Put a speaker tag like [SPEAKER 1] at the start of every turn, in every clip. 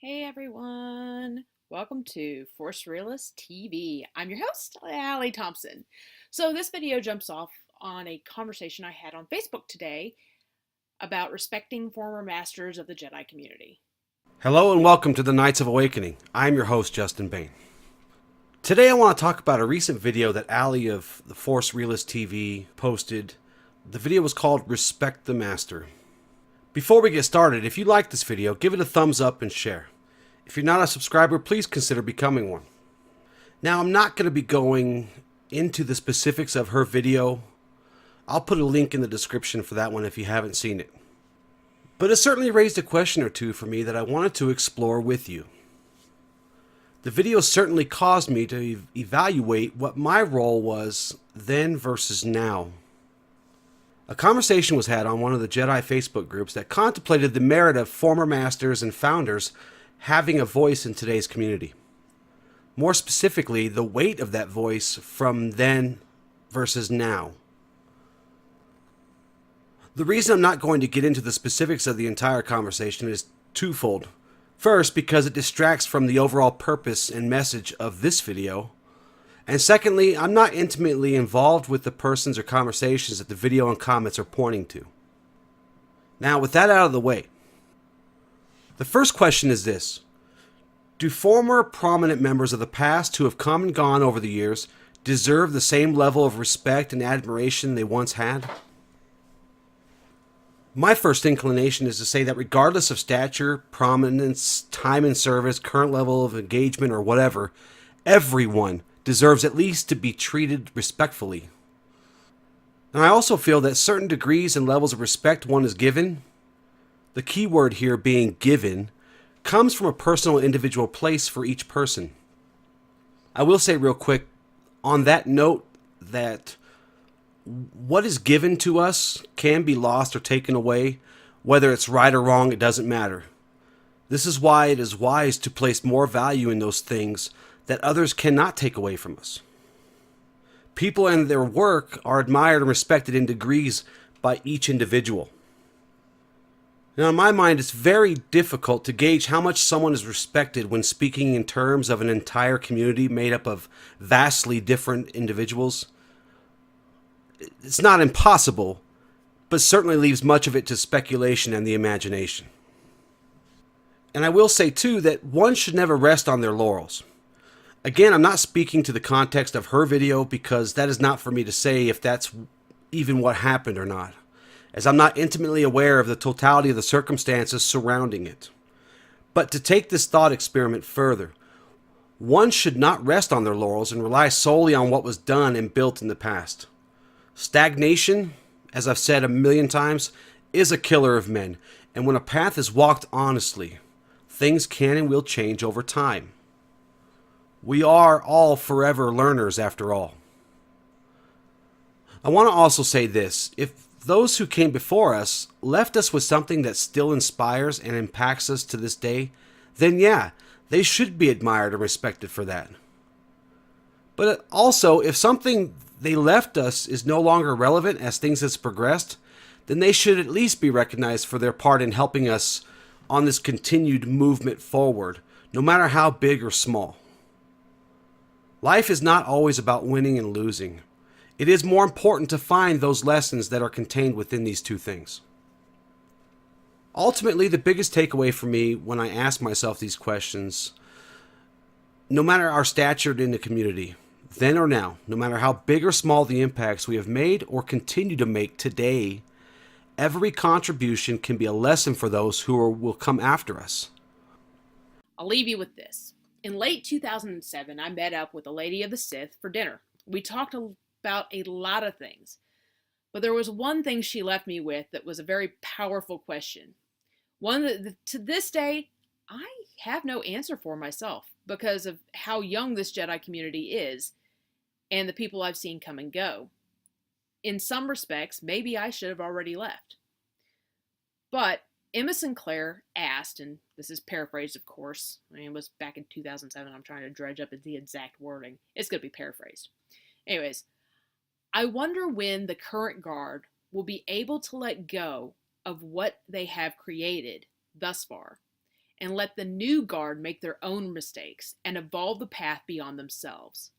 [SPEAKER 1] Hey everyone, welcome to Force Realist TV. I'm your host, Allie Thompson. So this video jumps off on a conversation I had on Facebook today about respecting former masters of the Jedi community.
[SPEAKER 2] Hello and welcome to the Knights of Awakening. I'm your host, Justin Bane. Today I want to talk about a recent video that Allie of the Force Realist TV posted. The video was called Respect the Master. Before we get started, if you like this video, give it a thumbs up and share. If you're not a subscriber, please consider becoming one. Now, I'm not going to be going into the specifics of her video. I'll put a link in the description for that one if you haven't seen it. But it certainly raised a question or two for me that I wanted to explore with you. The video certainly caused me to evaluate what my role was then versus now. A conversation was had on one of the Jedi Facebook groups that contemplated the merit of former masters and founders having a voice in today's community. More specifically, the weight of that voice from then versus now. The reason I'm not going to get into the specifics of the entire conversation is twofold. First, because it distracts from the overall purpose and message of this video. And secondly, I'm not intimately involved with the persons or conversations that the video and comments are pointing to. Now, with that out of the way, the first question is this. Do former prominent members of the past who have come and gone over the years deserve the same level of respect and admiration they once had? My first inclination is to say that regardless of stature, prominence, time in service, current level of engagement, or whatever, everyone deserves at least to be treated respectfully. And I also feel that certain degrees and levels of respect one is given, the key word here being given, comes from a personal individual place for each person. I will say real quick on that note that what is given to us can be lost or taken away. Whether it's right or wrong, it doesn't matter. This is why it is wise to place more value in those things that others cannot take away from us. People and their work are admired and respected in degrees by each individual. Now, in my mind, it's very difficult to gauge how much someone is respected when speaking in terms of an entire community made up of vastly different individuals. It's not impossible, but certainly leaves much of it to speculation and the imagination. And I will say, too, that one should never rest on their laurels. Again, I'm not speaking to the context of her video because that is not for me to say if that's even what happened or not, as I'm not intimately aware of the totality of the circumstances surrounding it. But to take this thought experiment further, one should not rest on their laurels and rely solely on what was done and built in the past. Stagnation, as I've said a million times, is a killer of men, and when a path is walked honestly, things can and will change over time. We are all forever learners after all. I want to also say this. If those who came before us left us with something that still inspires and impacts us to this day, then yeah, they should be admired and respected for that. But also, if something they left us is no longer relevant as things have progressed, then they should at least be recognized for their part in helping us on this continued movement forward, no matter how big or small. Life is not always about winning and losing. It is more important to find those lessons that are contained within these two things. Ultimately, the biggest takeaway for me when I ask myself these questions, no matter our stature in the community, then or now, no matter how big or small the impacts we have made or continue to make today, every contribution can be a lesson for those who will come after us.
[SPEAKER 1] I'll leave you with this. In late 2007, I met up with a lady of the Sith for dinner. We talked about a lot of things, but there was one thing she left me with that was a very powerful question. One that to this day, I have no answer for myself because of how young this Jedi community is and the people I've seen come and go. In some respects, maybe I should have already left. But Emma Sinclair asked, and this is paraphrased, of course. I mean, it was back in 2007. I'm trying to dredge up the exact wording. It's going to be paraphrased. Anyways, I wonder when the current guard will be able to let go of what they have created thus far and let the new guard make their own mistakes and evolve the path beyond themselves?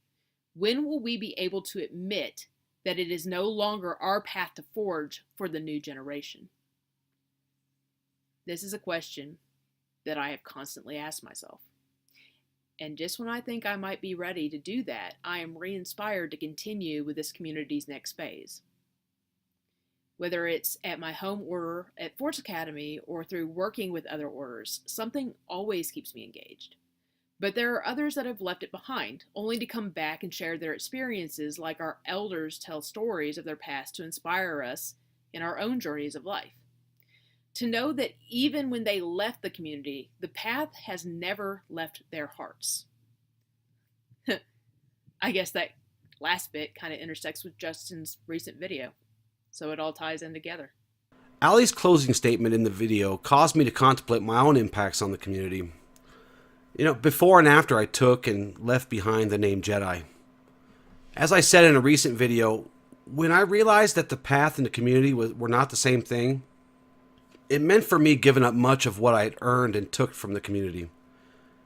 [SPEAKER 1] When will we be able to admit that it is no longer our path to forge for the new generation? This is a question that I have constantly asked myself. And just when I think I might be ready to do that, I am re-inspired to continue with this community's next phase. Whether it's at my home order at Force Academy or through working with other orders, something always keeps me engaged. But there are others that have left it behind, only to come back and share their experiences like our elders tell stories of their past to inspire us in our own journeys of life. To know that even when they left the community, the path has never left their hearts. I guess that last bit kind of intersects with Justin's recent video, so it all ties in together.
[SPEAKER 2] Allie's closing statement in the video caused me to contemplate my own impacts on the community. Before and after I took and left behind the name Jedi. As I said in a recent video, when I realized that the path and the community were not the same thing, it meant for me giving up much of what I had earned and took from the community.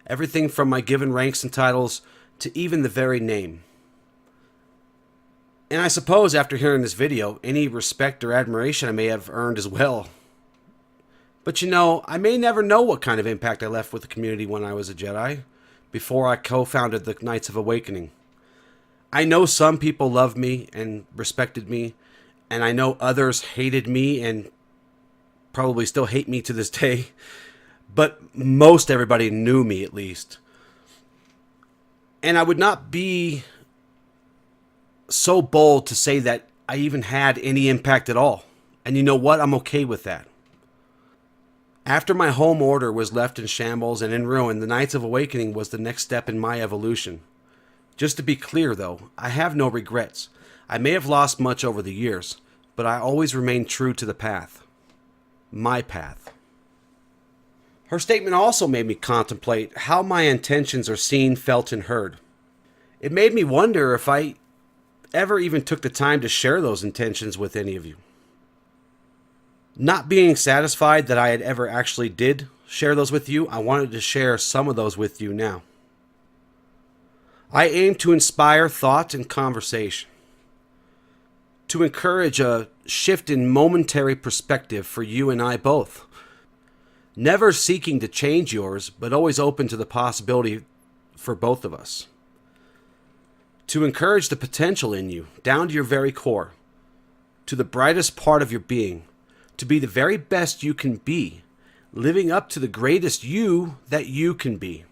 [SPEAKER 2] Everything from my given ranks and titles to even the very name. And I suppose after hearing this video, any respect or admiration I may have earned as well. But I may never know what kind of impact I left with the community when I was a Jedi, before I co-founded the Knights of Awakening. I know some people loved me and respected me, and I know others hated me and probably still hate me to this day, but most everybody knew me at least. And I would not be so bold to say that I even had any impact at all. And you know what? I'm okay with that. After my home order was left in shambles and in ruin, the Knights of Awakening was the next step in my evolution. Just to be clear, though, I have no regrets. I may have lost much over the years, but I always remained true to the path. My path. Her statement also made me contemplate how my intentions are seen, felt, and heard. It made me wonder if I ever even took the time to share those intentions with any of you. Not being satisfied that I had ever actually did share those with you, I wanted to share some of those with you now. I aim to inspire thought and conversation, to encourage a shift in momentary perspective for you and I both, never seeking to change yours, but always open to the possibility for both of us, to encourage the potential in you, down to your very core, to the brightest part of your being, to be the very best you can be, living up to the greatest you that you can be.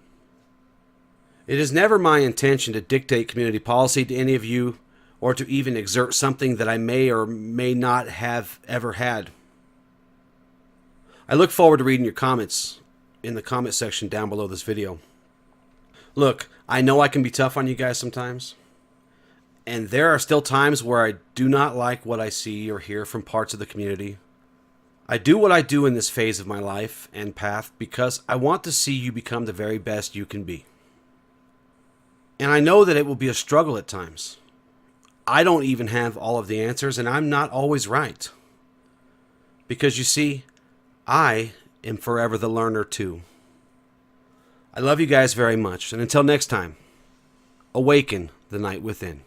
[SPEAKER 2] It is never my intention to dictate community policy to any of you or to even exert something that I may or may not have ever had. I look forward to reading your comments in the comment section down below this video. Look, I know I can be tough on you guys sometimes, and there are still times where I do not like what I see or hear from parts of the community. I do what I do in this phase of my life and path because I want to see you become the very best you can be. And I know that it will be a struggle at times. I don't even have all of the answers, and I'm not always right. Because you see, I am forever the learner too. I love you guys very much, and until next time, awaken the night within.